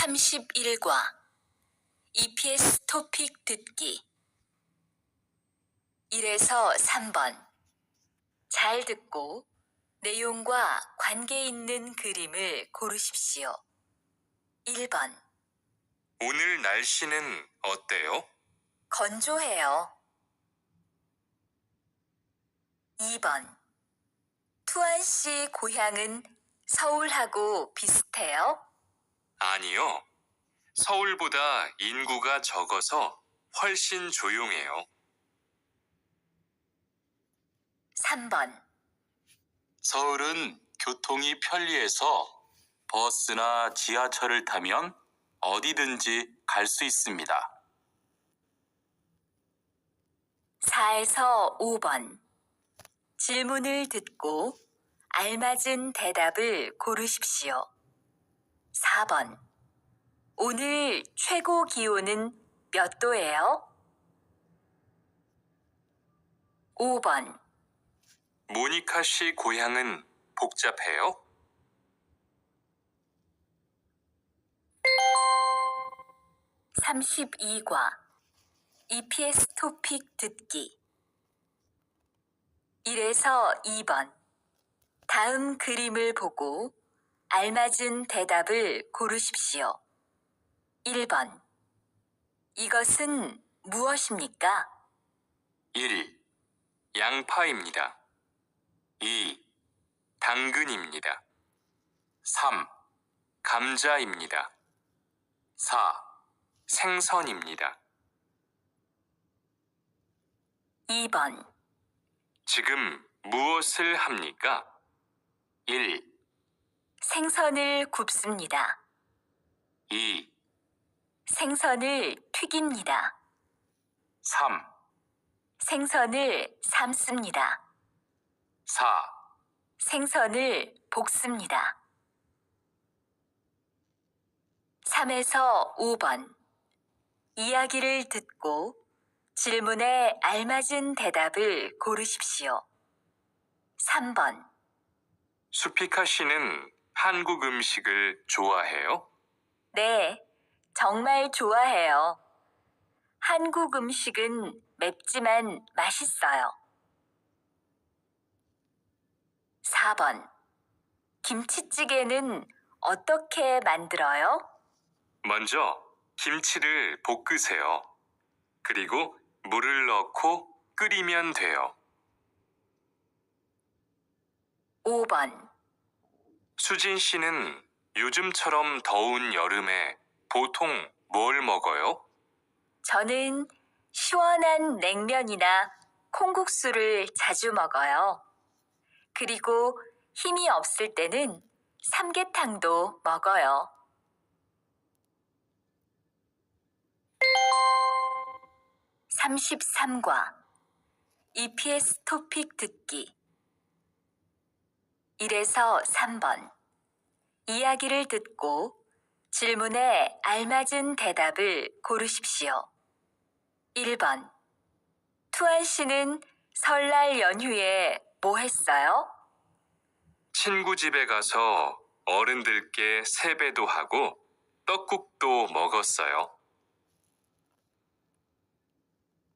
31과 EPS 토픽 듣기 1에서 3번 잘 듣고 내용과 관계 있는 그림을 고르십시오. 1번 오늘 날씨는 어때요? 건조해요. 2번 투안 씨 고향은 서울하고 비슷해요? 아니요. 서울보다 인구가 적어서 훨씬 조용해요. 3번 서울은 교통이 편리해서 버스나 지하철을 타면 어디든지 갈 수 있습니다. 4에서 5번 질문을 듣고 알맞은 대답을 고르십시오. 4번 오늘 최고 기온은 몇 도예요? 5번 모니카 씨 고향은 복잡해요? 32과 EPS 토픽 듣기 1에서 2번 다음 그림을 보고 알맞은 대답을 고르십시오. 1번 이것은 무엇입니까? 1. 양파입니다. 2. 당근입니다. 3. 감자입니다. 4. 생선입니다. 2번 지금 무엇을 합니까? 1. 생선을 굽습니다. 2. 생선을 튀깁니다. 3. 생선을 삶습니다. 4. 생선을 볶습니다. 3에서 5번 이야기를 듣고 질문에 알맞은 대답을 고르십시오. 3번 수피카 씨는 한국 음식을 좋아해요? 네, 정말 좋아해요. 한국 음식은 맵지만 맛있어요. 4번 김치찌개는 어떻게 만들어요? 먼저 김치를 볶으세요. 그리고 물을 넣고 끓이면 돼요. 5번 수진 씨는 요즘처럼 더운 여름에 보통 뭘 먹어요? 저는 시원한 냉면이나 콩국수를 자주 먹어요. 그리고 힘이 없을 때는 삼계탕도 먹어요. 33과 EPS 토픽 듣기 1에서 3번 이야기를 듣고 질문에 알맞은 대답을 고르십시오. 1번 투안 씨는 설날 연휴에 뭐 했어요? 친구 집에 가서 어른들께 세배도 하고 떡국도 먹었어요.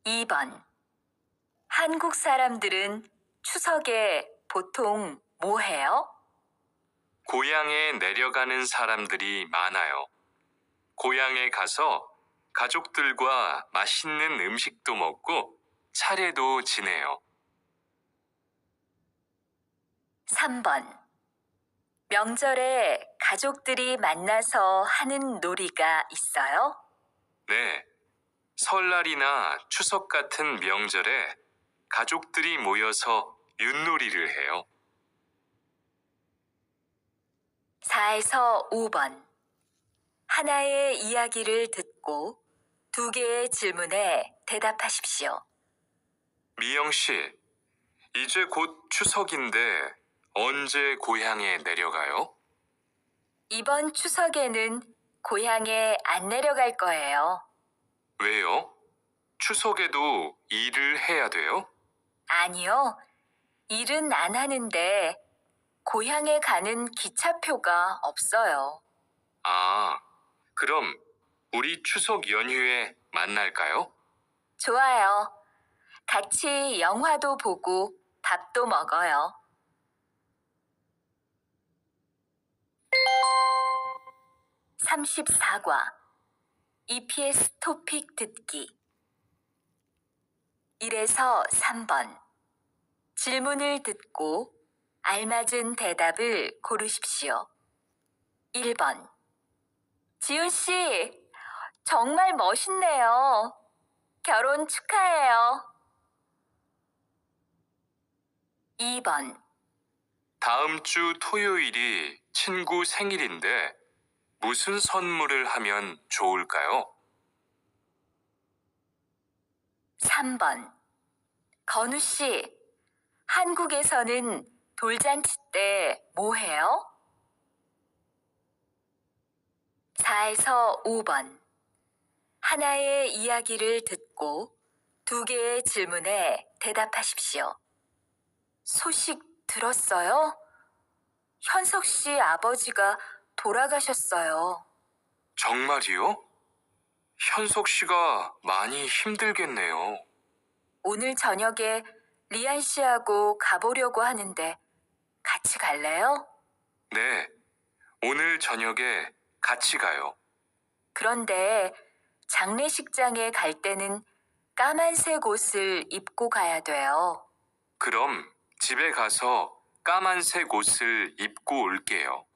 2번 한국 사람들은 추석에 보통 뭐 해요? 고향에 내려가는 사람들이 많아요. 고향에 가서 가족들과 맛있는 음식도 먹고 차례도 지내요. 3번 명절에 가족들이 만나서 하는 놀이가 있어요? 네, 설날이나 추석 같은 명절에 가족들이 모여서 윷놀이를 해요. 4에서 5번 하나의 이야기를 듣고 2개의 질문에 대답하십시오. 미영 씨, 이제 곧 추석인데 언제 고향에 내려가요? 이번 추석에는 고향에 안 내려갈 거예요. 왜요? 추석에도 일을 해야 돼요? 아니요, 일은 안 하는데 고향에 가는 기차표가 없어요. 아, 그럼 우리 추석 연휴에 만날까요? 좋아요. 같이 영화도 보고 밥도 먹어요. 34과 EPS 토픽 듣기 1에서 3번 질문을 듣고 알맞은 대답을 고르십시오. 1번 지훈 씨, 정말 멋있네요. 결혼 축하해요. 2번 다음 주 토요일이 친구 생일인데 무슨 선물을 하면 좋을까요? 3번 건우 씨, 한국에서는 돌잔치 때 뭐 해요? 4에서 5번 하나의 이야기를 듣고 2개의 질문에 대답하십시오. 소식 들었어요? 현석 씨 아버지가 돌아가셨어요. 정말이요? 현석 씨가 많이 힘들겠네요. 오늘 저녁에 리안 씨하고 가보려고 하는데 같이 갈래요? 네, 오늘 저녁에 같이 가요. 그런데 장례식장에 갈 때는 까만색 옷을 입고 가야 돼요. 그럼 집에 가서 까만색 옷을 입고 올게요.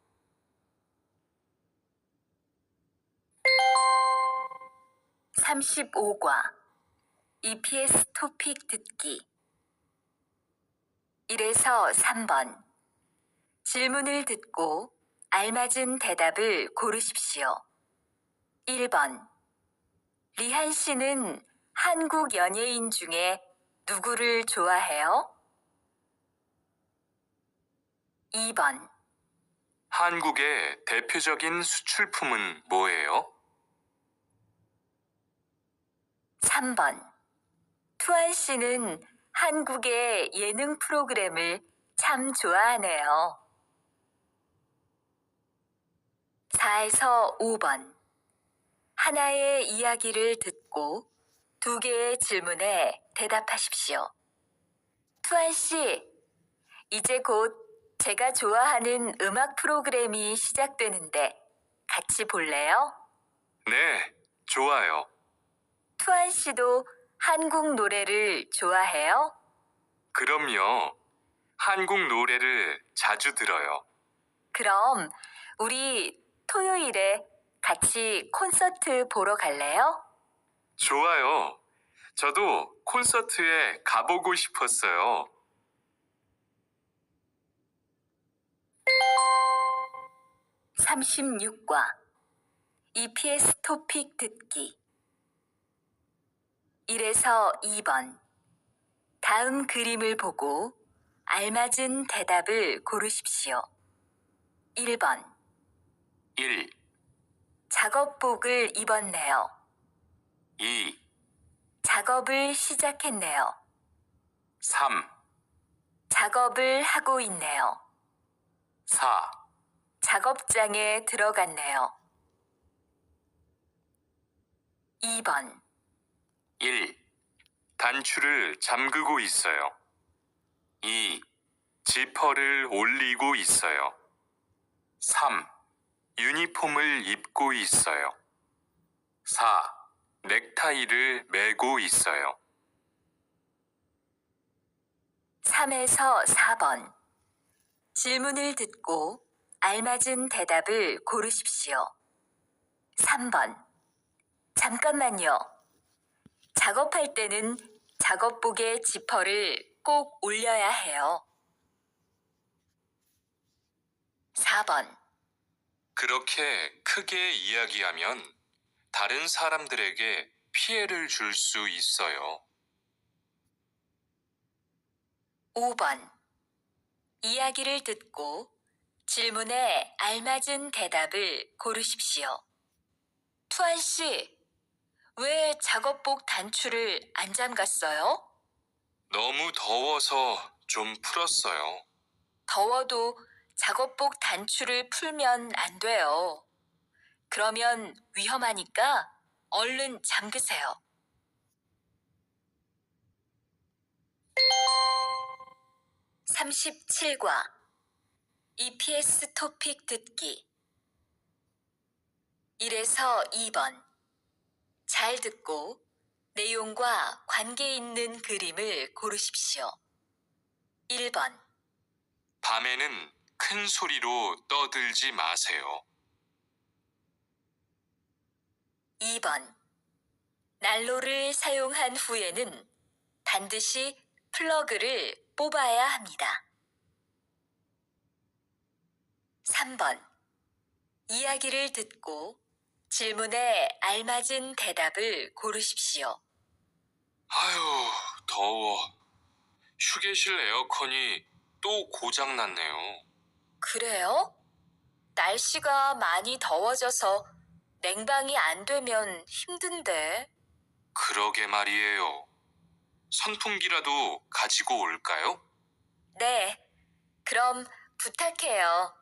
35과 EPS 토픽 듣기 1에서 3번 질문을 듣고 알맞은 대답을 고르십시오. 1번 리한 씨는 한국 연예인 중에 누구를 좋아해요? 2번 한국의 대표적인 수출품은 뭐예요? 3번 투안 씨는 한국의 예능 프로그램을 참 좋아하네요. 4에서 5번 하나의 이야기를 듣고 2개의 질문에 대답하십시오. 투안 씨, 이제 곧 제가 좋아하는 음악 프로그램이 시작되는데 같이 볼래요? 네, 좋아요. 투안 씨도 한국 노래를 좋아해요? 그럼요. 한국 노래를 자주 들어요. 그럼 우리 토요일에 같이 콘서트 보러 갈래요? 좋아요. 저도 콘서트에 가보고 싶었어요. 36과 EPS 토픽 듣기 1에서 2번 다음 그림을 보고 알맞은 대답을 고르십시오. 1번 1, 작업복을 입었네요. 2, 작업을 시작했네요. 3, 작업을 하고 있네요. 4, 작업장에 들어갔네요. 2번 1, 단추를 잠그고 있어요. 2, 지퍼를 올리고 있어요. 3, 유니폼을 입고 있어요. 4, 넥타이를 매고 있어요. 3에서 4번 질문을 듣고 알맞은 대답을 고르십시오. 3번 잠깐만요. 작업할 때는 작업복의 지퍼를 꼭 올려야 해요. 4번 그렇게 크게 이야기하면 다른 사람들에게 피해를 줄 수 있어요. 5번 이야기를 듣고 질문에 알맞은 대답을 고르십시오. 투안 씨, 왜 작업복 단추를 안 잠갔어요? 너무 더워서 좀 풀었어요. 더워도 작업복 단추를 풀면 안 돼요. 그러면 위험하니까 얼른 잠그세요. 37과 EPS 토픽 듣기 1에서 2번 잘 듣고 내용과 관계 있는 그림을 고르십시오. 1번 밤에는 큰 소리로 떠들지 마세요. 2번 난로를 사용한 후에는 반드시 플러그를 뽑아야 합니다. 3번 이야기를 듣고 질문에 알맞은 대답을 고르십시오. 아유, 더워. 휴게실 에어컨이 또 고장났네요. 그래요? 날씨가 많이 더워져서 냉방이 안 되면 힘든데. 그러게 말이에요. 선풍기라도 가지고 올까요? 네, 그럼 부탁해요.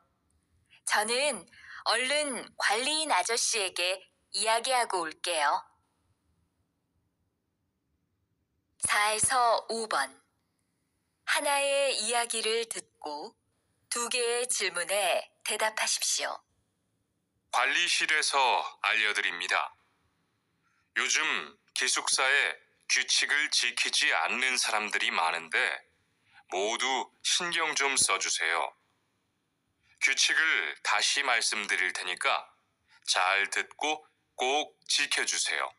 저는 얼른 관리인 아저씨에게 이야기하고 올게요. 4에서 5번. 하나의 이야기를 듣고 2개의 질문에 대답하십시오. 관리실에서 알려드립니다. 요즘 기숙사에 규칙을 지키지 않는 사람들이 많은데 모두 신경 좀 써주세요. 규칙을 다시 말씀드릴 테니까 잘 듣고 꼭 지켜주세요.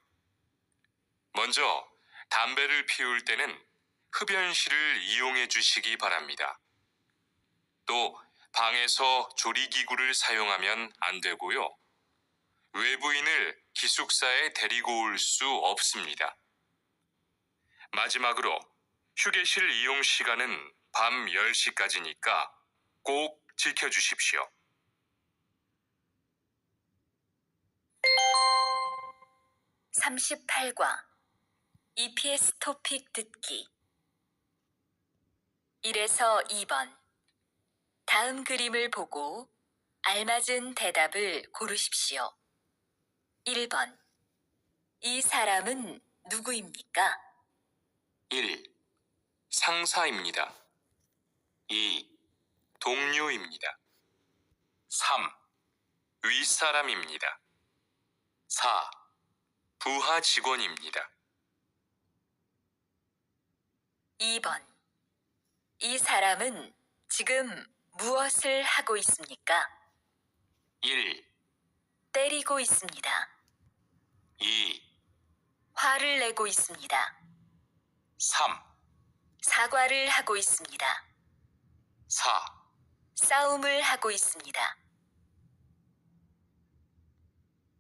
먼저 담배를 피울 때는 흡연실을 이용해 주시기 바랍니다. 또 방에서 조리기구를 사용하면 안 되고요. 외부인을 기숙사에 데리고 올 수 없습니다. 마지막으로 휴게실 이용 시간은 밤 10시까지니까 꼭 지켜주십시오. 38과 EPS 토픽 듣기 1에서 2번 다음 그림을 보고 알맞은 대답을 고르십시오. 1번 이 사람은 누구입니까? 1. 상사입니다. 2. 동료입니다. 3. 윗사람입니다. 4. 부하 직원입니다. 2번 이 사람은 지금 무엇을 하고 있습니까? 1. 때리고 있습니다. 2. 화를 내고 있습니다. 3. 사과를 하고 있습니다. 4. 싸움을 하고 있습니다.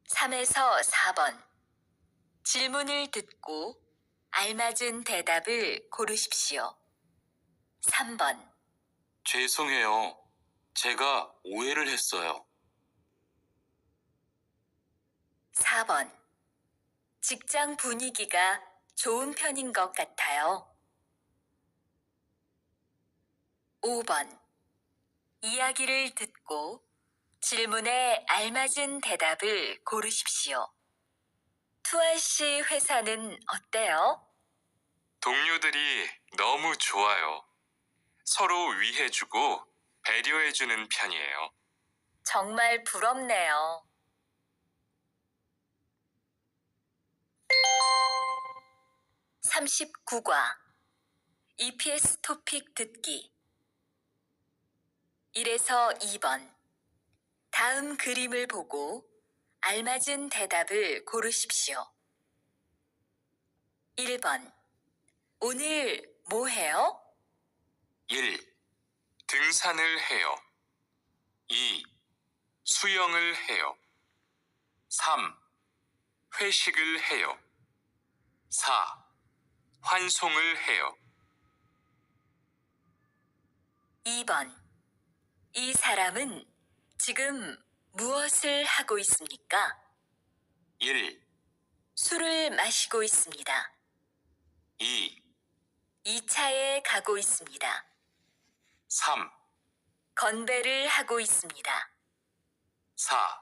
3에서 4번 질문을 듣고 알맞은 대답을 고르십시오. 3번 죄송해요. 제가 오해를 했어요. 4번 직장 분위기가 좋은 편인 것 같아요. 5번 이야기를 듣고 질문에 알맞은 대답을 고르십시오. 투아 씨 회사는 어때요? 동료들이 너무 좋아요. 서로 위해주고 배려해주는 편이에요. 정말 부럽네요. 39과 EPS 토픽 듣기 1에서 2번 다음 그림을 보고 알맞은 대답을 고르십시오. 1번 오늘 뭐 해요? 1. 등산을 해요. 2. 수영을 해요. 3. 회식을 해요. 4. 환송을 해요. 2번 이 사람은 지금 무엇을 하고 있습니까? 1. 술을 마시고 있습니다. 2. 2차에 가고 있습니다. 3. 건배를 하고 있습니다. 4.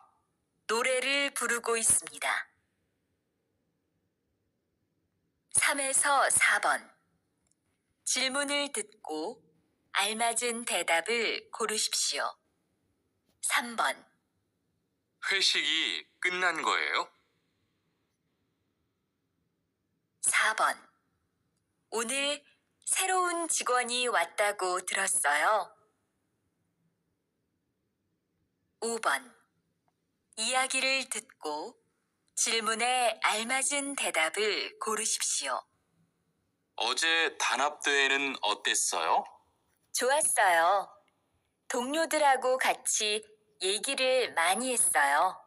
노래를 부르고 있습니다. 3에서 4번. 질문을 듣고 알맞은 대답을 고르십시오. 3번. 회식이 끝난 거예요? 4번. 오늘 새로운 직원이 왔다고 들었어요. 5번. 이야기를 듣고 질문에 알맞은 대답을 고르십시오. 어제 단합대회는 어땠어요? 좋았어요. 동료들하고 같이 얘기를 많이 했어요.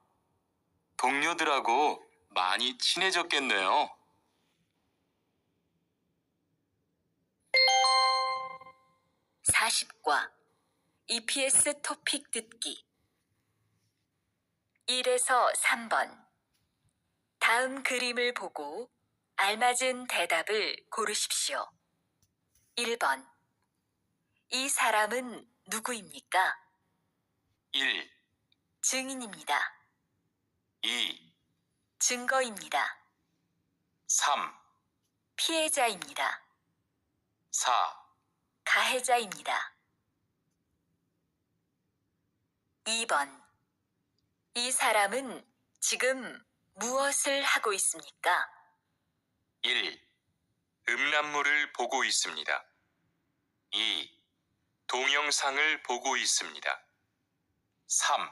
동료들하고 많이 친해졌겠네요. 40과 EPS 토픽 듣기 1에서 3번. 다음 그림을 보고 알맞은 대답을 고르십시오. 1번. 이 사람은 누구입니까? 1, 증인입니다. 2, 증거입니다. 3, 피해자입니다. 4, 가해자입니다. 2번. 이 사람은 지금 무엇을 하고 있습니까? 1. 음란물을 보고 있습니다. 2. 동영상을 보고 있습니다. 3.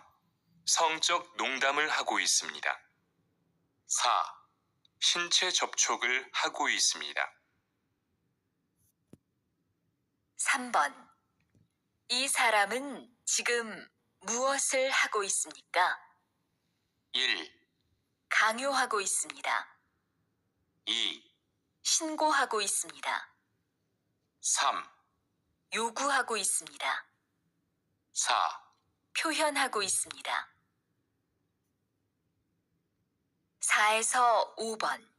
성적 농담을 하고 있습니다. 4. 신체 접촉을 하고 있습니다. 3번. 이 사람은 지금 무엇을 하고 있습니까? 1, 강요하고 있습니다. 2, 신고하고 있습니다. 3, 요구하고 있습니다. 4, 표현하고 있습니다. 4에서 5번.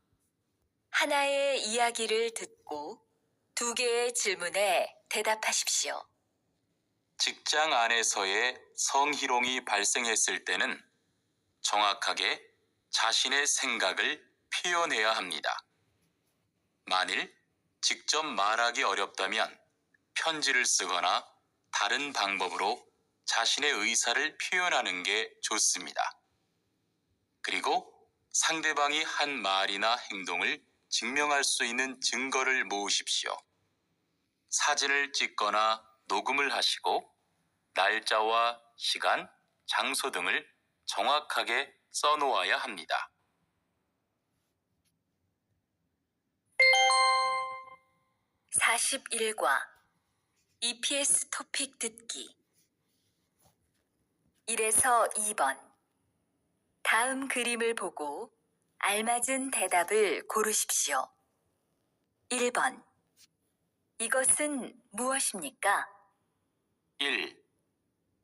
하나의 이야기를 듣고 2개의 질문에 대답하십시오. 직장 안에서의 성희롱이 발생했을 때는 정확하게 자신의 생각을 표현해야 합니다. 만일 직접 말하기 어렵다면 편지를 쓰거나 다른 방법으로 자신의 의사를 표현하는 게 좋습니다. 그리고 상대방이 한 말이나 행동을 증명할 수 있는 증거를 모으십시오. 사진을 찍거나 녹음을 하시고 날짜와 시간, 장소 등을 정확하게 써놓아야 합니다. 41과 EPS 토픽 듣기 1에서 2번. 다음 그림을 보고 알맞은 대답을 고르십시오. 1번. 이것은 무엇입니까? 1,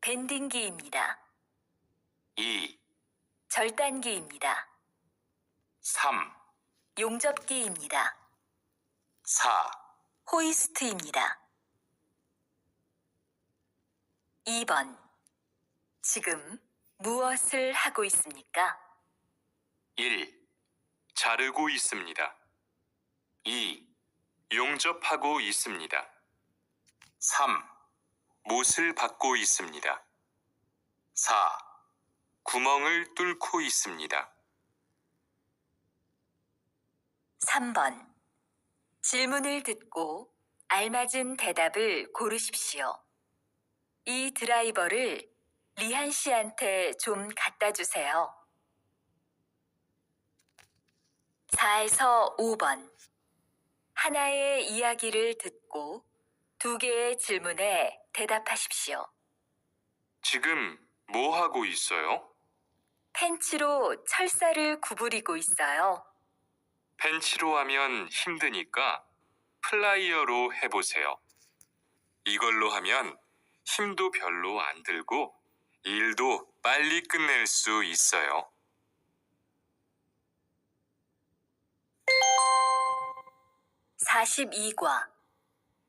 밴딩기입니다. 2, 절단기입니다. 3, 용접기입니다. 4, 호이스트입니다. 2번. 지금 무엇을 하고 있습니까? 1. 자르고 있습니다. 2. 용접하고 있습니다. 3. 못을 받고 있습니다. 4. 구멍을 뚫고 있습니다. 3번. 질문을 듣고 알맞은 대답을 고르십시오. 이 드라이버를 리한 씨한테 좀 갖다 주세요. 4에서 5번. 하나의 이야기를 듣고 2개의 질문에 대답하십시오. 지금 뭐 하고 있어요? 펜치로 철사를 구부리고 있어요. 펜치로 하면 힘드니까 플라이어로 해보세요. 이걸로 하면 힘도 별로 안 들고 일도 빨리 끝낼 수 있어요. 42과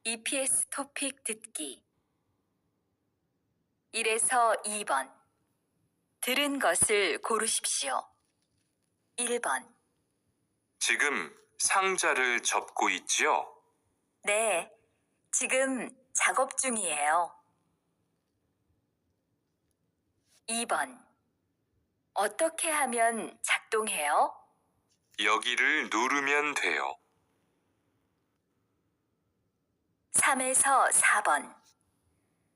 EPS 토픽 듣기 1에서 2번. 들은 것을 고르십시오. 1번. 지금 상자를 접고 있지요? 네, 지금 작업 중이에요. 2번. 어떻게 하면 작동해요? 여기를 누르면 돼요. 3에서 4번.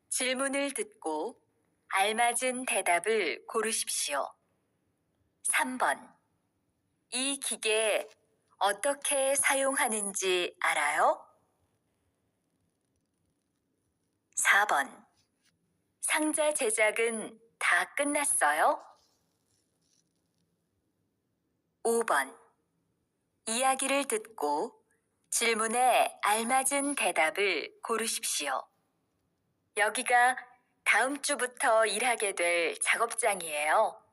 질문을 듣고 알맞은 대답을 고르십시오. 3번. 이 기계 어떻게 사용하는지 알아요? 4번. 상자 제작은 다 끝났어요? 5번. 이야기를 듣고 질문에 알맞은 대답을 고르십시오. 여기가 다음 주부터 일하게 될 작업장이에요.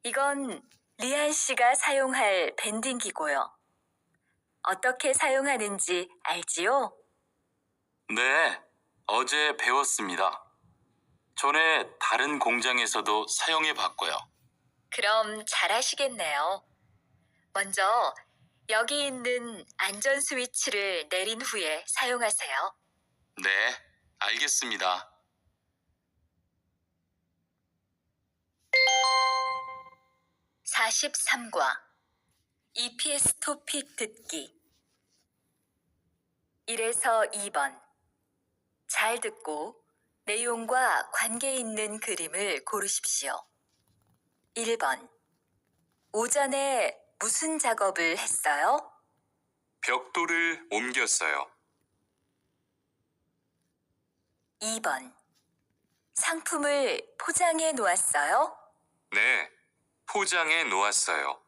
이건 리안 씨가 사용할 밴딩기고요. 어떻게 사용하는지 알지요? 네, 어제 배웠습니다. 전에 다른 공장에서도 사용해 봤고요. 그럼 잘하시겠네요. 먼저 여기 있는 안전 스위치를 내린 후에 사용하세요. 네, 알겠습니다. 43과 EPS 토픽 듣기 1에서 2번. 잘 듣고 내용과 관계 있는 그림을 고르십시오. 1번. 오전에 무슨 작업을 했어요? 벽돌을 옮겼어요. 2번. 상품을 포장해 놓았어요? 네, 포장해 놓았어요.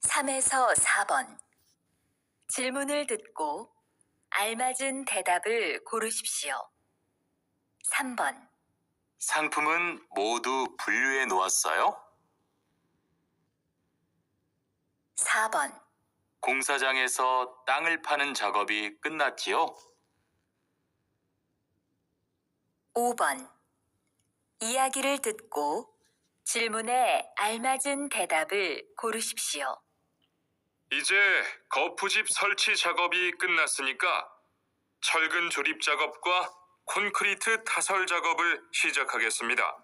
3에서 4번. 질문을 듣고 알맞은 대답을 고르십시오. 3번. 상품은 모두 분류해 놓았어요? 4번. 공사장에서 땅을 파는 작업이 끝났지요? 5번. 이야기를 듣고 질문에 알맞은 대답을 고르십시오. 이제 거푸집 설치 작업이 끝났으니까 철근 조립 작업과 콘크리트 타설 작업을 시작하겠습니다.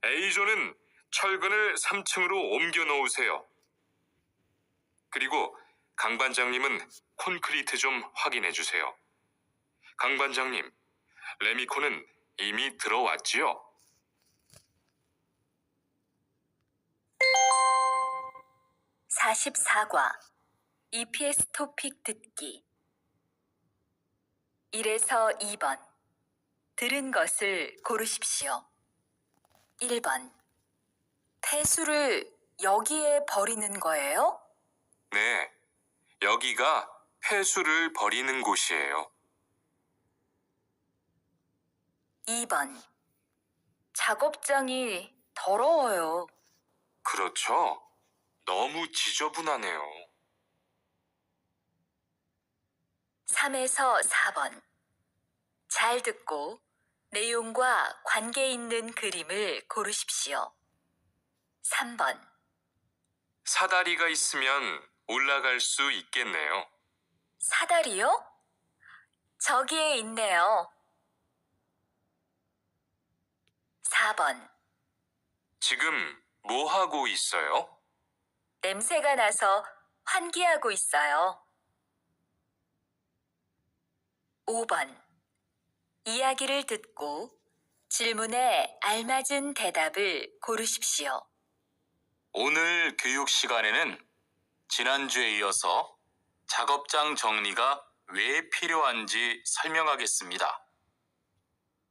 A조는 철근을 3층으로 옮겨 놓으세요. 그리고 강 반장님은 콘크리트 좀 확인해 주세요. 강 반장님, 레미콘은 이미 들어왔지요? 사 44과 EPS 토픽 듣기 1에서 2번. 들은 것을 고르십시오. 1번. 폐수를 여기에 버리는 거예요? 네, 여기가 폐수를 버리는 곳이에요. 2번. 작업장이 더러워요. 그렇죠? 너무 지저분하네요. 3에서 4번. 잘 듣고 내용과 관계 있는 그림을 고르십시오. 3번. 사다리가 있으면 올라갈 수 있겠네요. 사다리요? 저기에 있네요. 4번. 지금 뭐 하고 있어요? 냄새가 나서 환기하고 있어요. 5번. 이야기를 듣고 질문에 알맞은 대답을 고르십시오. 오늘 교육 시간에는 지난주에 이어서 작업장 정리가 왜 필요한지 설명하겠습니다.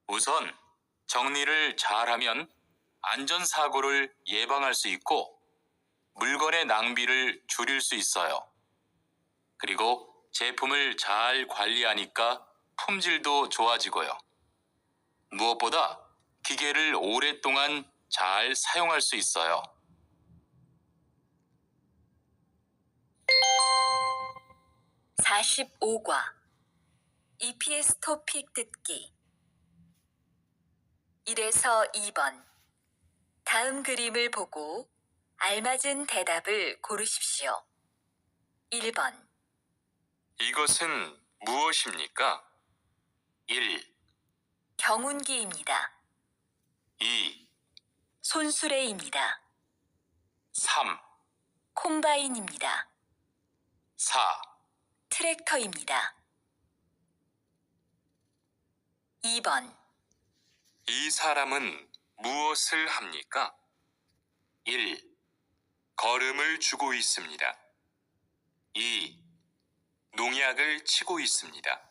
우선 정리를 잘하면 안전사고를 예방할 수 있고 물건의 낭비를 줄일 수 있어요. 그리고 제품을 잘 관리하니까 품질도 좋아지고요. 무엇보다 기계를 오랫동안 잘 사용할 수 있어요. 45과 EPS 토픽 듣기 1에서 2번. 다음 그림을 보고 알맞은 대답을 고르십시오. 1번, 이것은 무엇입니까? 1, 경운기입니다. 2, 손수레입니다. 3, 콤바인입니다. 4, 트랙터입니다. 2번, 이 사람은 무엇을 합니까? 1, 걸음을 주고 있습니다. 2, 농약을 치고 있습니다.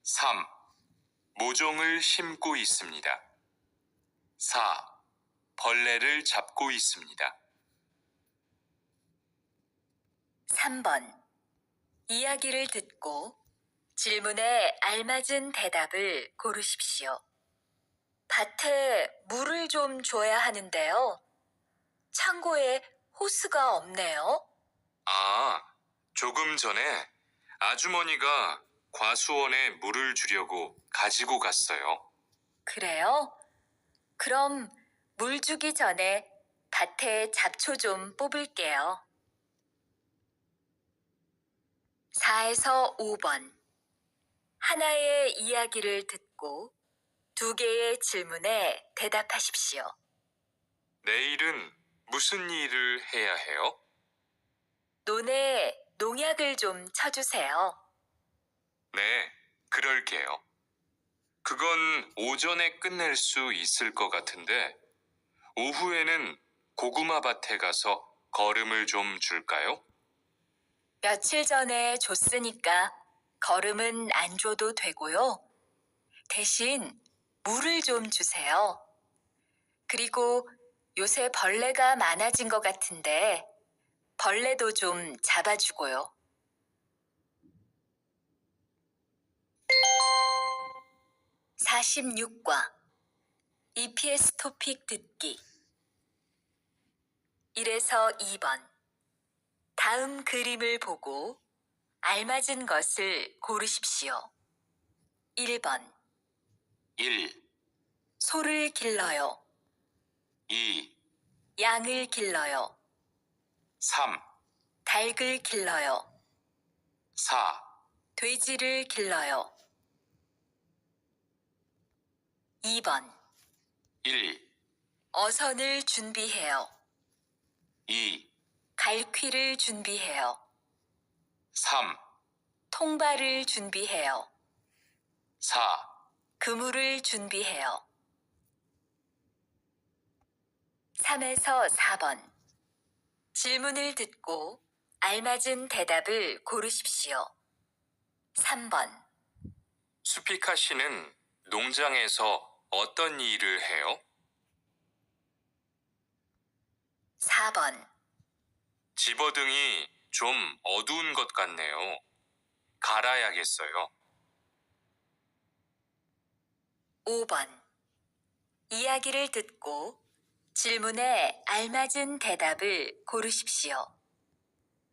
3, 모종을 심고 있습니다. 4, 벌레를 잡고 있습니다. 3번. 이야기를 듣고 질문에 알맞은 대답을 고르십시오. 밭에 물을 좀 줘야 하는데요. 창고에 호스가 없네요. 아, 조금 전에 아주머니가 과수원에 물을 주려고 가지고 갔어요. 그래요? 그럼 물 주기 전에 밭에 잡초 좀 뽑을게요. 4에서 5번. 하나의 이야기를 듣고 2개의 질문에 대답하십시오. 내일은 무슨 일을 해야 해요? 논에 농약을 좀 쳐주세요. 네, 그럴게요. 그건 오전에 끝낼 수 있을 것 같은데, 오후에는 고구마 밭에 가서 걸음을 좀 줄까요? 며칠 전에 줬으니까 걸음은 안 줘도 되고요. 대신 물을 좀 주세요. 그리고 요새 벌레가 많아진 것 같은데 벌레도 좀 잡아주고요. 46과 EPS 토픽 듣기 1에서 2번. 다음 그림을 보고 알맞은 것을 고르십시오. 1번. 1, 소를 길러요. 2, 양을 길러요. 3, 닭을 길러요. 4, 돼지를 길러요. 2번. 1, 어선을 준비해요. 2, 갈퀴를 준비해요. 3, 통발을 준비해요. 4, 그물을 준비해요. 3에서 4번. 질문을 듣고 알맞은 대답을 고르십시오. 3번. 수피카 씨는 농장에서 어떤 일을 해요? 4번. 집어등이 좀 어두운 것 같네요. 갈아야겠어요. 5번. 이야기를 듣고 질문에 알맞은 대답을 고르십시오.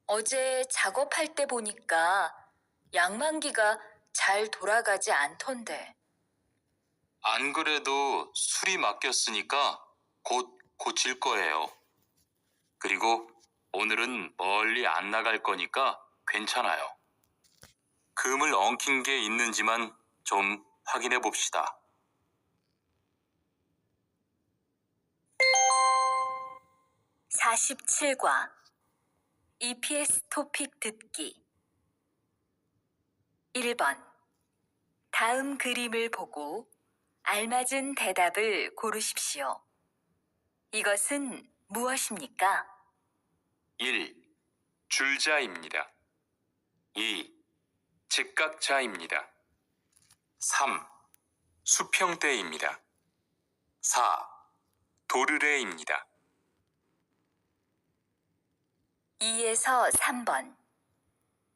어제 작업할 때 보니까 양만기가 잘 돌아가지 않던데. 안 그래도 술이 맡겼으니까 곧 고칠 거예요. 그리고 오늘은 멀리 안 나갈 거니까 괜찮아요. 금을 엉킨 게 있는지만 좀 확인해 봅시다. 47과 EPS 토픽 듣기 1번. 다음 그림을 보고 알맞은 대답을 고르십시오. 이것은 무엇입니까? 1, 줄자입니다. 2, 직각자입니다. 3, 수평대입니다. 4, 도르래입니다. 2에서 3번.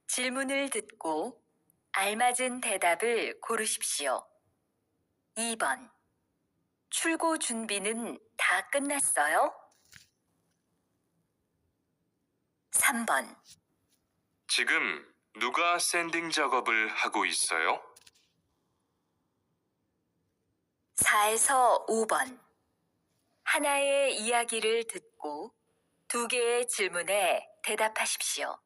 질문을 듣고 알맞은 대답을 고르십시오. 2번. 출고 준비는 다 끝났어요? 3번. 지금 누가 샌딩 작업을 하고 있어요? 4에서 5번. 하나의 이야기를 듣고 2개의 질문에 대답하십시오.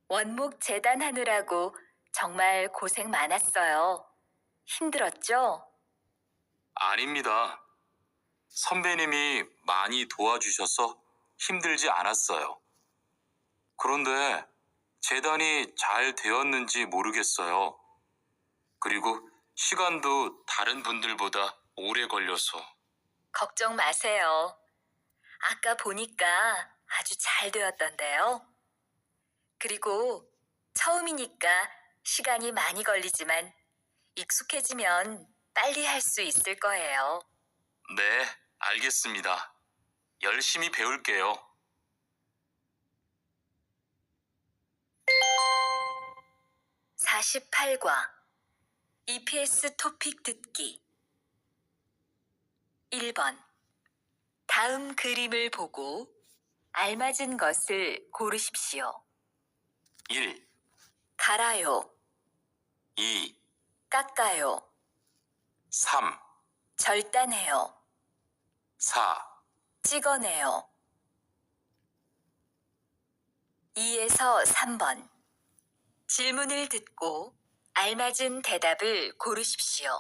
원목 재단하느라고 정말 고생 많았어요. 힘들었죠? 아닙니다. 선배님이 많이 도와주셔서 힘들지 않았어요. 그런데 재단이 잘 되었는지 모르겠어요. 그리고 시간도 다른 분들보다 오래 걸려서. 걱정 마세요. 아까 보니까 아주 잘 되었던데요. 그리고 처음이니까 시간이 많이 걸리지만 익숙해지면 빨리 할 수 있을 거예요. 네, 알겠습니다. 열심히 배울게요. 48과 EPS 토픽 듣기 1번. 다음 그림을 보고 알맞은 것을 고르십시오. 1, 갈아요, 2, 깎아요, 3, 절단해요, 4, 찍어내요. 2에서 3번. 질문을 듣고 알맞은 대답을 고르십시오.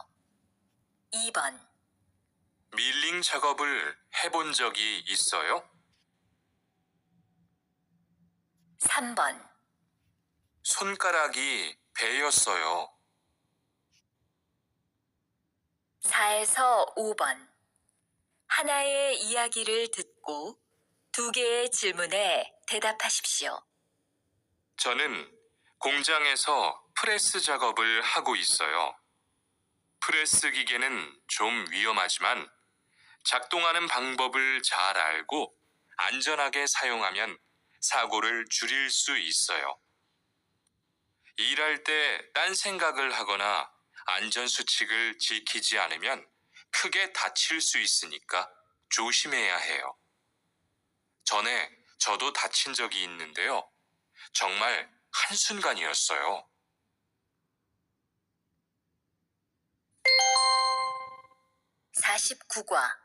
2번. 밀링 작업을 해본 적이 있어요? 3번. 손가락이 베였어요. 4에서 5번. 하나의 이야기를 듣고 2개의 질문에 대답하십시오. 저는 공장에서 프레스 작업을 하고 있어요. 프레스 기계는 좀 위험하지만 작동하는 방법을 잘 알고 안전하게 사용하면 사고를 줄일 수 있어요. 일할 때 딴 생각을 하거나 안전수칙을 지키지 않으면 크게 다칠 수 있으니까 조심해야 해요. 전에 저도 다친 적이 있는데요. 정말 한순간이었어요. 49과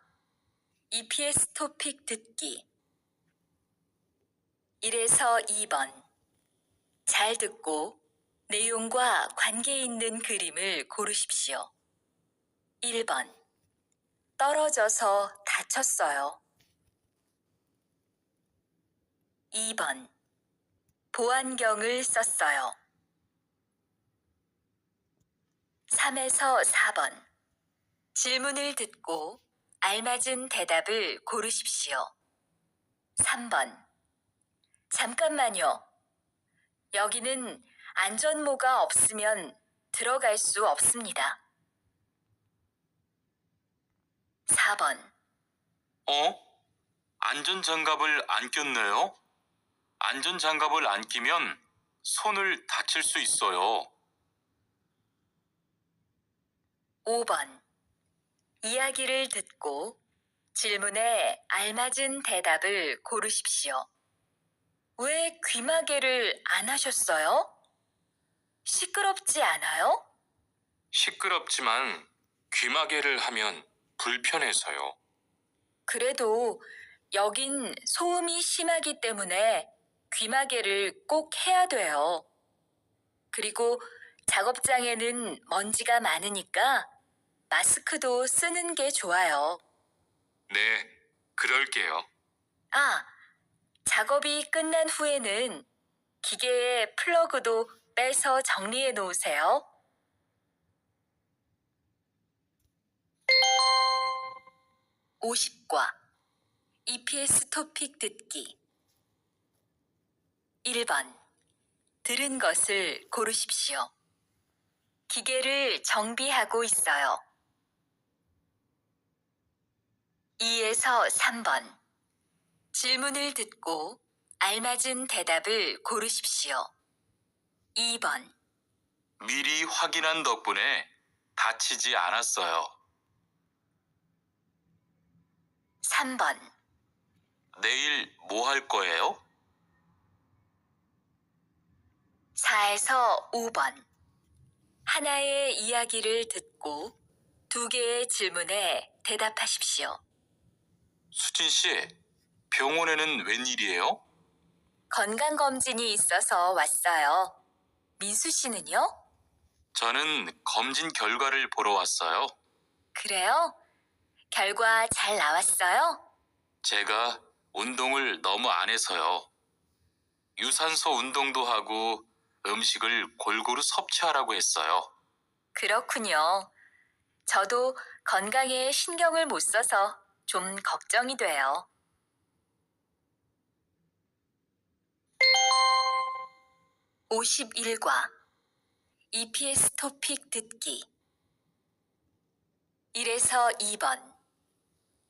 EPS 토픽 듣기 1에서 2번. 잘 듣고 내용과 관계 있는 그림을 고르십시오. 1번. 떨어져서 다쳤어요. 2번. 보안경을 썼어요. 3에서 4번. 질문을 듣고 알맞은 대답을 고르십시오. 3번. 잠깐만요. 여기는 안전모가 없으면 들어갈 수 없습니다. 4번. 안전장갑을 안 꼈네요? 안전장갑을 안 끼면 손을 다칠 수 있어요. 5번. 이야기를 듣고 질문에 알맞은 대답을 고르십시오. 왜 귀마개를 안 하셨어요? 시끄럽지 않아요? 시끄럽지만 귀마개를 하면 불편해서요. 그래도 여긴 소음이 심하기 때문에 귀마개를 꼭 해야 돼요. 그리고 작업장에는 먼지가 많으니까 마스크도 쓰는 게 좋아요. 네, 그럴게요. 아, 작업이 끝난 후에는 기계의 플러그도 빼서 정리해 놓으세요. 50과 EPS 토픽 듣기 1번. 들은 것을 고르십시오. 기계를 정비하고 있어요. 2에서 3번. 질문을 듣고 알맞은 대답을 고르십시오. 2번. 미리 확인한 덕분에 다치지 않았어요. 3번. 내일 뭐 할 거예요? 4에서 5번. 하나의 이야기를 듣고 두 개의 질문에 대답하십시오. 수진 씨, 병원에는 웬일이에요? 건강검진이 있어서 왔어요. 민수 씨는요? 저는 검진 결과를 보러 왔어요. 그래요? 결과 잘 나왔어요? 제가 운동을 너무 안 해서요. 유산소 운동도 하고 음식을 골고루 섭취하라고 했어요. 그렇군요. 저도 건강에 신경을 못 써서 좀 걱정이 돼요. 51과 EPS 토픽 듣기 1에서 2번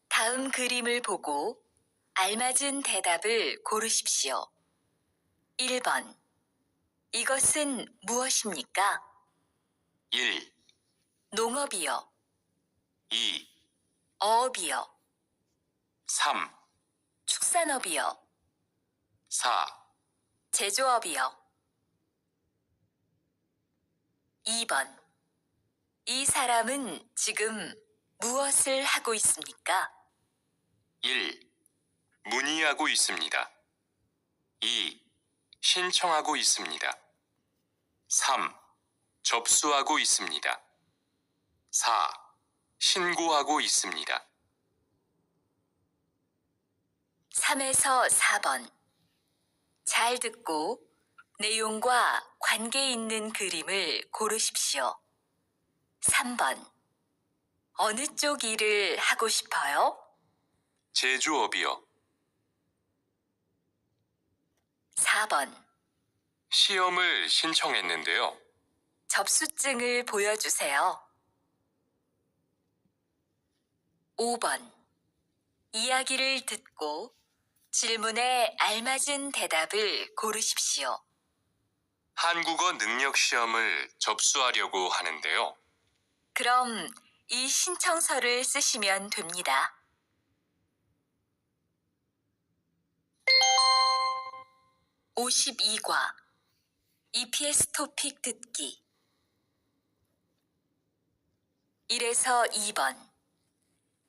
다음 그림을 보고 알맞은 대답을 고르십시오. 1번 이것은 무엇입니까? 1, 농업이요. 2, 어업이요. 3, 축산업이요. 4, 제조업이요. 2번 이 사람은 지금 무엇을 하고 있습니까? 1, 문의하고 있습니다. 2, 신청하고 있습니다. 3, 접수하고 있습니다. 4, 신고하고 있습니다. 3에서 4번 잘 듣고 내용과 관계 있는 그림을 고르십시오. 3번 어느 쪽 일을 하고 싶어요? 제조업이요. 4번 시험을 신청했는데요. 접수증을 보여주세요. 5번 이야기를 듣고 질문에 알맞은 대답을 고르십시오. 한국어 능력 시험을 접수하려고 하는데요. 그럼 이 신청서를 쓰시면 됩니다. 52과 EPS 토픽 듣기 1에서 2번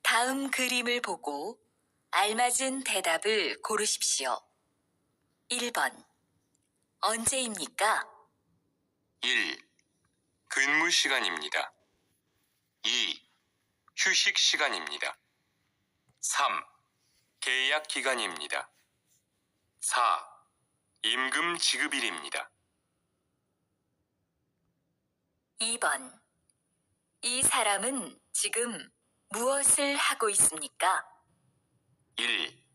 다음 그림을 보고 알맞은 대답을 고르십시오. 1번 언제입니까? 1, 근무 시간입니다. 2, 휴식 시간입니다. 3, 계약 기간입니다. 4, 임금 지급일입니다. 2번 이 사람은 지금 무엇을 하고 있습니까? 1,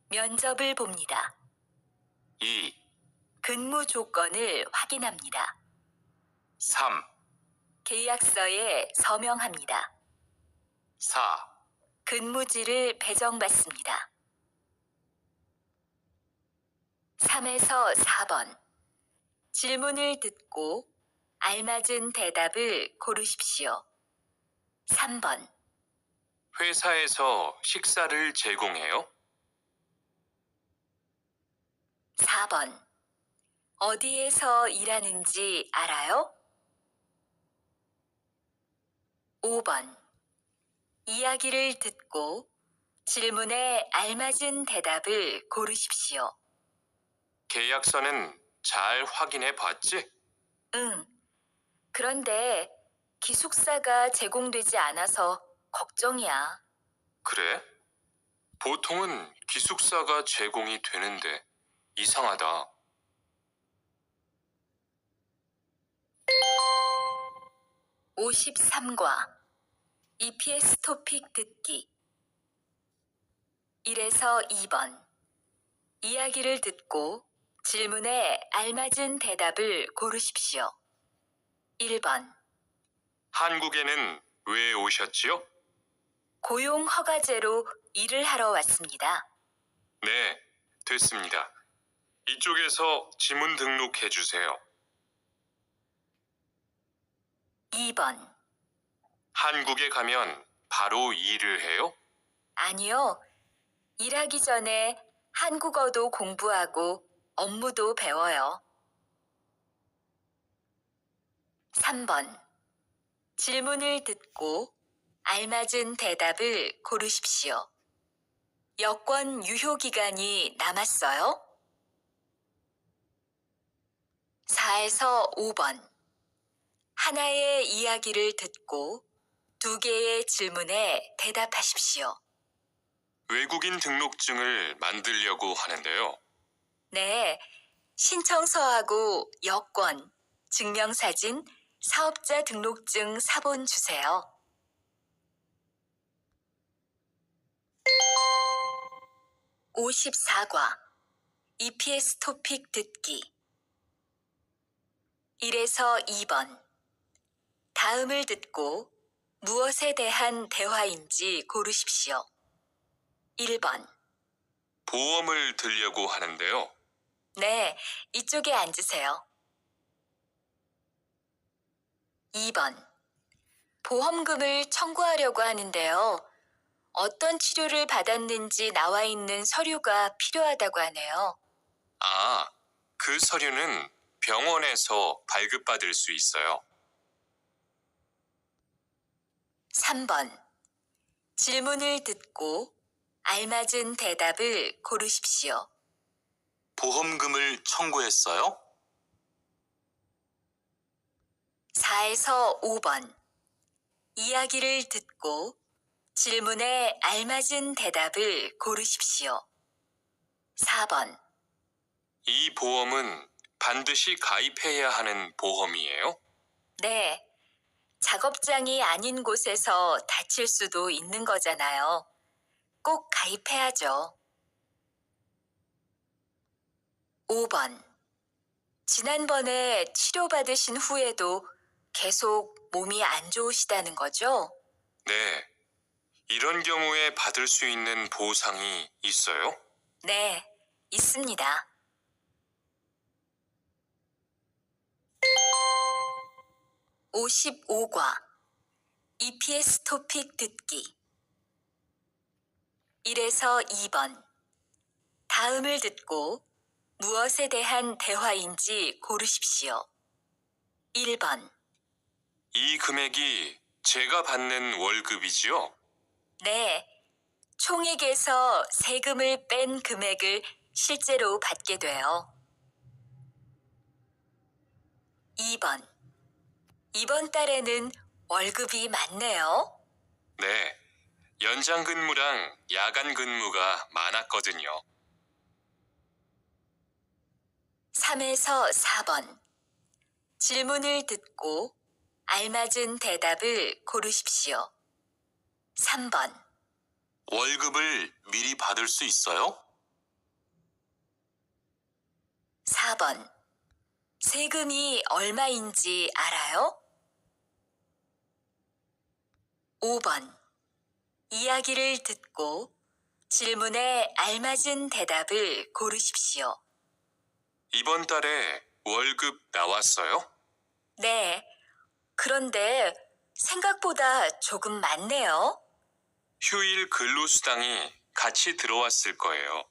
면접을 봅니다. 2, 근무 조건을 확인합니다. 3, 계약서에 서명합니다. 4, 근무지를 배정받습니다. 3에서 4번 질문을 듣고 알맞은 대답을 고르십시오. 3번 회사에서 식사를 제공해요? 4번 어디에서 일하는지 알아요? 5번 이야기를 듣고 질문에 알맞은 대답을 고르십시오. 계약서는 잘 확인해 봤지? 응. 그런데 기숙사가 제공되지 않아서 걱정이야. 그래? 보통은 기숙사가 제공이 되는데 이상하다. 53과 EPS 토픽 듣기 1에서 2번 이야기를 듣고 질문에 알맞은 대답을 고르십시오. 1번 한국에는 왜 오셨지요? 고용 허가제로 일을 하러 왔습니다. 네, 됐습니다. 이쪽에서 지문 등록해 주세요. 2번 한국에 가면 바로 일을 해요? 아니요. 일하기 전에 한국어도 공부하고 업무도 배워요. 3번 질문을 듣고 알맞은 대답을 고르십시오. 여권 유효 기간이 남았어요? 4에서 5번. 하나의 이야기를 듣고 2개의 질문에 대답하십시오. 외국인 등록증을 만들려고 하는데요. 네, 신청서하고 여권, 증명사진, 사업자 등록증 사본 주세요. 54과 EPS 토픽 듣기 1에서 2번. 다음을 듣고 무엇에 대한 대화인지 고르십시오. 1번. 보험을 들려고 하는데요. 네, 이쪽에 앉으세요. 2번. 보험금을 청구하려고 하는데요. 어떤 치료를 받았는지 나와 있는 서류가 필요하다고 하네요. 아, 그 서류는 병원에서 발급받을 수 있어요. 3번. 질문을 듣고 알맞은 대답을 고르십시오. 보험금을 청구했어요? 4에서 5번. 이야기를 듣고 질문에 알맞은 대답을 고르십시오. 4번. 이 보험은 반드시 가입해야 하는 보험이에요? 네. 작업장이 아닌 곳에서 다칠 수도 있는 거잖아요. 꼭 가입해야죠. 5번. 지난번에 치료받으신 후에도 계속 몸이 안 좋으시다는 거죠? 네. 이런 경우에 받을 수 있는 보상이 있어요? 네, 있습니다. 55과 EPS 토픽 듣기 1에서 2번. 다음을 듣고 무엇에 대한 대화인지 고르십시오. 1번. 이 금액이 제가 받는 월급이지요? 네, 총액에서 세금을 뺀 금액을 실제로 받게 돼요. 2번. 이번 달에는 월급이 많네요. 네. 연장 근무랑 야간 근무가 많았거든요. 3에서 4번. 질문을 듣고 알맞은 대답을 고르십시오. 3번. 월급을 미리 받을 수 있어요? 4번. 세금이 얼마인지 알아요? 5번. 이야기를 듣고 질문에 알맞은 대답을 고르십시오. 이번 달에 월급 나왔어요? 네. 그런데 생각보다 조금 많네요. 휴일 근로수당이 같이 들어왔을 거예요.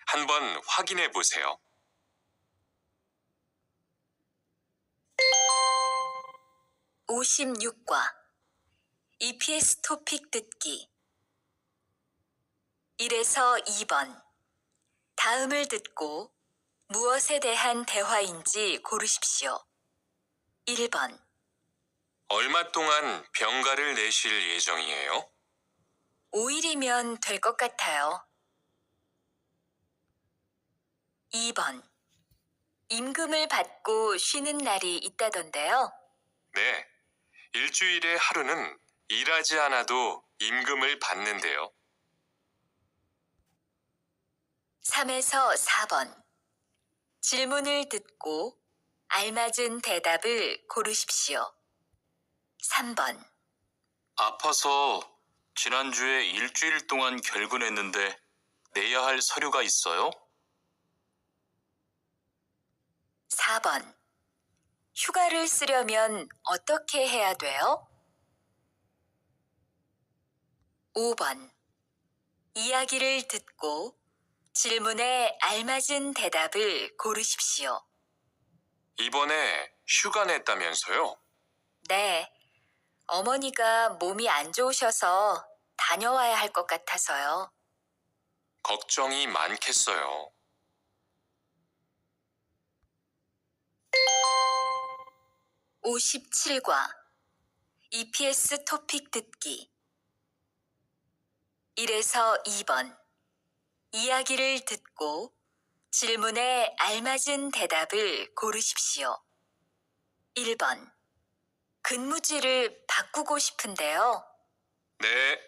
한번 확인해 보세요. 56과 EPS 토픽 듣기 1에서 2번. 다음을 듣고 무엇에 대한 대화인지 고르십시오. 1번. 얼마 동안 병가를 내실 예정이에요? 5일이면 될 것 같아요. 2번. 임금을 받고 쉬는 날이 있다던데요. 네. 일주일에 하루는 일하지 않아도 임금을 받는데요. 3에서 4번. 질문을 듣고 알맞은 대답을 고르십시오. 3번. 아파서 지난주에 일주일 동안 결근했는데 내야 할 서류가 있어요? 4번. 휴가를 쓰려면 어떻게 해야 돼요? 5번. 이야기를 듣고 질문에 알맞은 대답을 고르십시오. 이번에 휴가 냈다면서요? 네. 어머니가 몸이 안 좋으셔서 다녀와야 할 것 같아서요. 걱정이 많겠어요. 57과 EPS 토픽 듣기 1에서 2번 이야기를 듣고 질문에 알맞은 대답을 고르십시오. 1번 근무지를 바꾸고 싶은데요. 네,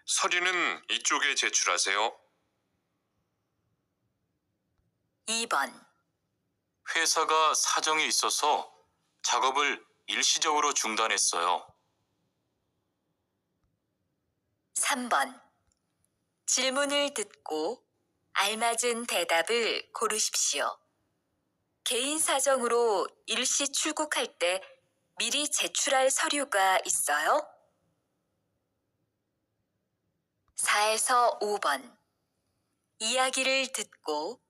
서류는 이쪽에 제출하세요. 2번 회사가 사정이 있어서 작업을 일시적으로 중단했어요. 3번 질문을 듣고 알맞은 대답을 고르십시오. 개인 사정으로 일시 출국할 때 미리 제출할 서류가 있어요? 4에서 5번 이야기를 듣고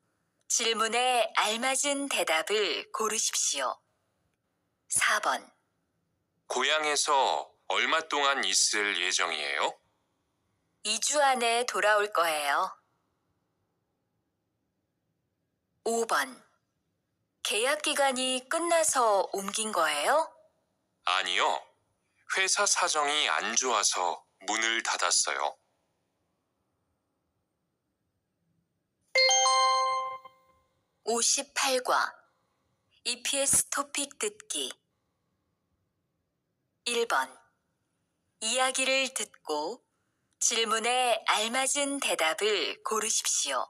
질문에 알맞은 대답을 고르십시오. 4번 고향에서 얼마 동안 있을 예정이에요? 2주 안에 돌아올 거예요. 5번 계약 기간이 끝나서 옮긴 거예요? 아니요. 회사 사정이 안 좋아서 문을 닫았어요. 58과 EPS 토픽 듣기 1번 이야기를 듣고 질문에 알맞은 대답을 고르십시오.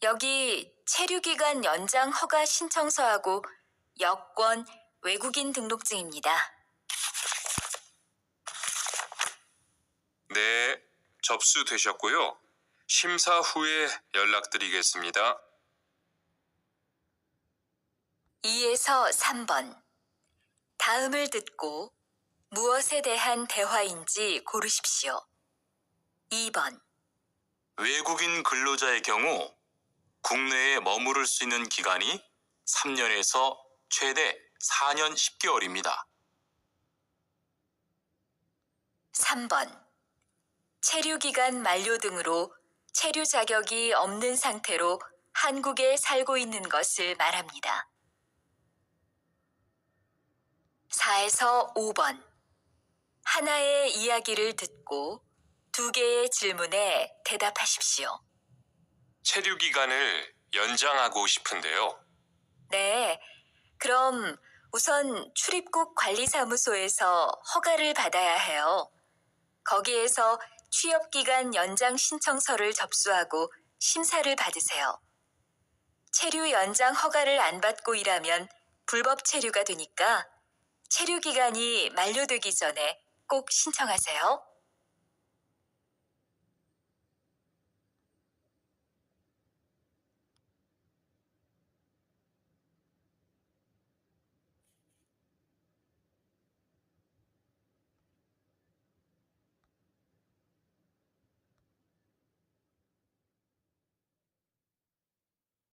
여기 체류기간 연장 허가 신청서하고 여권, 외국인 등록증입니다. 네, 접수되셨고요. 심사 후에 연락드리겠습니다. 2에서 3번 다음을 듣고 무엇에 대한 대화인지 고르십시오. 2번 외국인 근로자의 경우 국내에 머무를 수 있는 기간이 3년에서 최대 4년 10개월입니다. 3번 체류기간 만료 등으로 체류 자격이 없는 상태로 한국에 살고 있는 것을 말합니다. 4에서 5번 하나의 이야기를 듣고 2개의 질문에 대답하십시오. 체류 기간을 연장하고 싶은데요. 네, 그럼 우선 출입국 관리사무소에서 허가를 받아야 해요. 거기에서 취업기간 연장 신청서를 접수하고 심사를 받으세요. 체류 연장 허가를 안 받고 일하면 불법 체류가 되니까 체류 기간이 만료되기 전에 꼭 신청하세요.